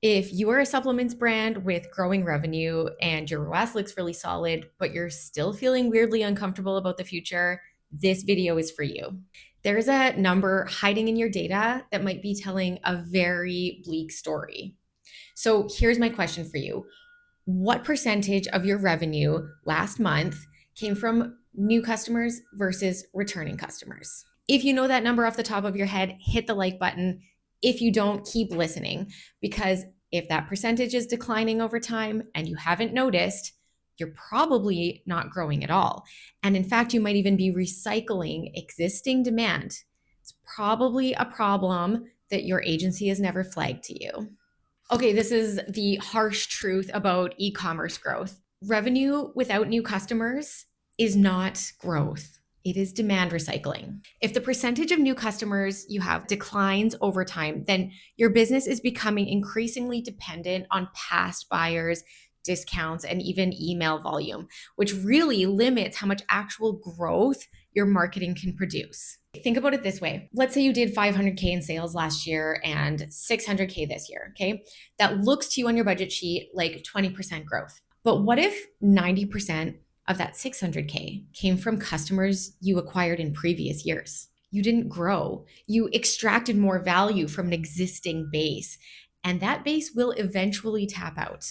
If you are a supplements brand with growing revenue and your ROAS looks really solid, but you're still feeling weirdly uncomfortable about the future, this video is for you. There's a number hiding in your data that might be telling a very bleak story. So here's my question for you. What percentage of your revenue last month came from new customers versus returning customers? If you know that number off the top of your head, hit the like button. If you don't, keep listening, because if that percentage is declining over time and you haven't noticed, you're probably not growing at all. And in fact, you might even be recycling existing demand. It's probably a problem that your agency has never flagged to you. Okay, this is the harsh truth about e-commerce growth. Revenue without new customers is not growth. It is demand recycling. If the percentage of new customers you have declines over time, then your business is becoming increasingly dependent on past buyers, discounts, and even email volume, which really limits how much actual growth your marketing can produce. Think about it this way. Let's say you did 500K in sales last year and 600K this year, okay? That looks to you on your budget sheet like 20% growth. But what if 90% of that 600K came from customers you acquired in previous years? You didn't grow. You extracted more value from an existing base, and that base will eventually tap out.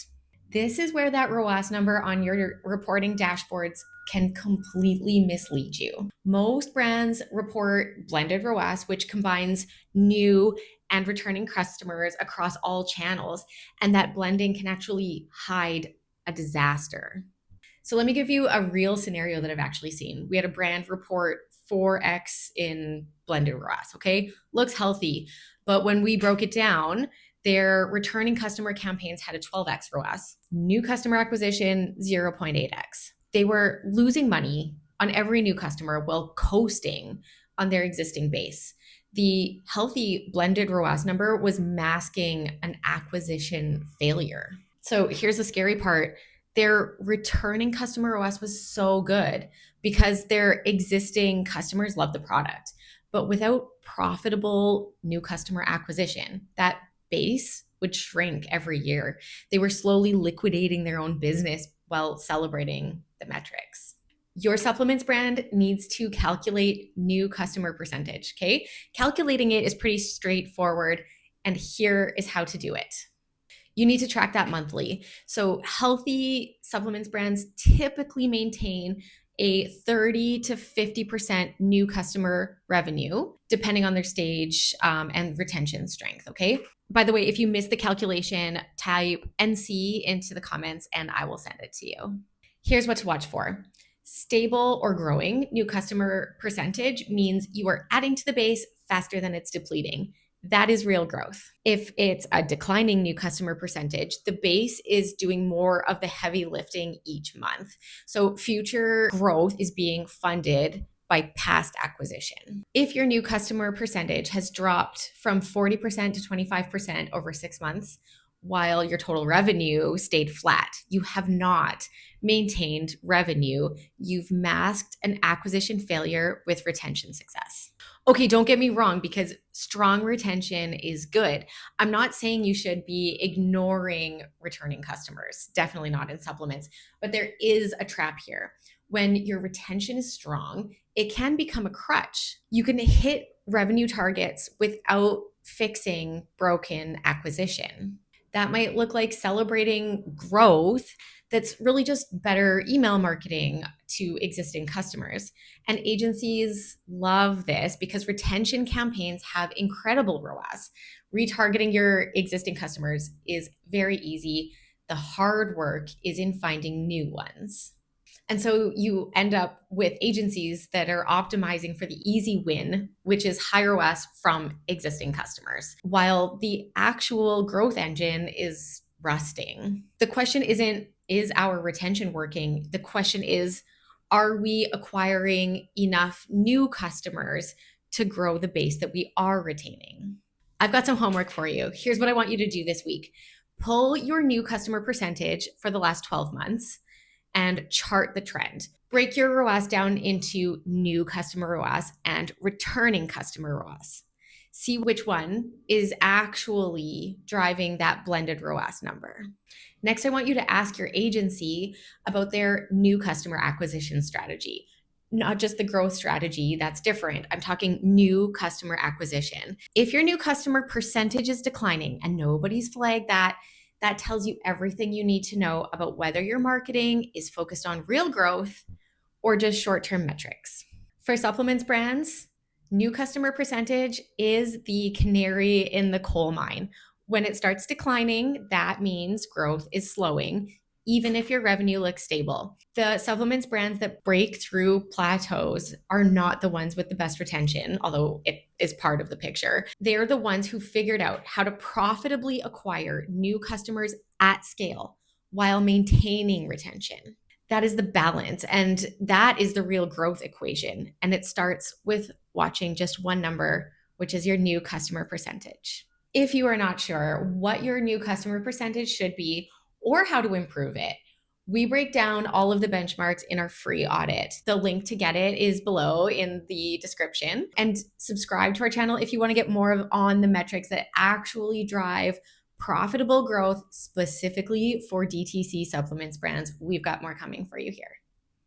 This is where that ROAS number on your reporting dashboards can completely mislead you. Most brands report blended ROAS, which combines new and returning customers across all channels, and that blending can actually hide a disaster. So let me give you a real scenario that I've actually seen. We had a brand report 4x in blended ROAS, okay? Looks healthy, but when we broke it down, their returning customer campaigns had a 12x ROAS, new customer acquisition 0.8x. They were losing money on every new customer while coasting on their existing base. The healthy blended ROAS number was masking an acquisition failure. So here's the scary part. Their returning customer ROAS was so good because their existing customers love the product. But without profitable new customer acquisition, that base would shrink every year. They were slowly liquidating their own business while celebrating the metrics. Your supplements brand needs to calculate new customer percentage, okay? Calculating it is pretty straightforward, and here is how to do it. You need to track that monthly. So healthy supplements brands typically maintain a 30 to 50% new customer revenue, depending on their stage and retention strength, okay? By the way, if you missed the calculation, type NC into the comments and I will send it to you. Here's what to watch for. Stable or growing new customer percentage means you are adding to the base faster than it's depleting. That is real growth. If it's a declining new customer percentage, the base is doing more of the heavy lifting each month. So future growth is being funded by past acquisition. If your new customer percentage has dropped from 40% to 25% over 6 months, while your total revenue stayed flat, you have not maintained revenue. You've masked an acquisition failure with retention success. Okay, don't get me wrong, because strong retention is good. I'm not saying you should be ignoring returning customers, definitely not in supplements, but there is a trap here. When your retention is strong, it can become a crutch. You can hit revenue targets without fixing broken acquisition. That might look like celebrating growth that's really just better email marketing to existing customers. And agencies love this because retention campaigns have incredible ROAS. Retargeting your existing customers is very easy. The hard work is in finding new ones. And so you end up with agencies that are optimizing for the easy win, which is higher ROAS from existing customers, while the actual growth engine is rusting. The question isn't, is our retention working? The question is, are we acquiring enough new customers to grow the base that we are retaining? I've got some homework for you. Here's what I want you to do this week. Pull your new customer percentage for the last 12 months and chart the trend. Break your ROAS down into new customer ROAS and returning customer ROAS. See which one is actually driving that blended ROAS number. Next, I want you to ask your agency about their new customer acquisition strategy. Not just the growth strategy, that's different. I'm talking new customer acquisition. If your new customer percentage is declining and nobody's flagged that, that tells you everything you need to know about whether your marketing is focused on real growth or just short-term metrics. For supplements brands, new customer percentage is the canary in the coal mine. When it starts declining, that means growth is slowing, even if your revenue looks stable. The supplements brands that break through plateaus are not the ones with the best retention, although it is part of the picture. They're the ones who figured out how to profitably acquire new customers at scale while maintaining retention. That is the balance. And that is the real growth equation. And it starts with watching just one number, which is your new customer percentage. If you are not sure what your new customer percentage should be or how to improve it, we break down all of the benchmarks in our free audit. The link to get it is below in the description. And subscribe to our channel if you want to get more on the metrics that actually drive profitable growth specifically for DTC supplements brands. We've got more coming for you here.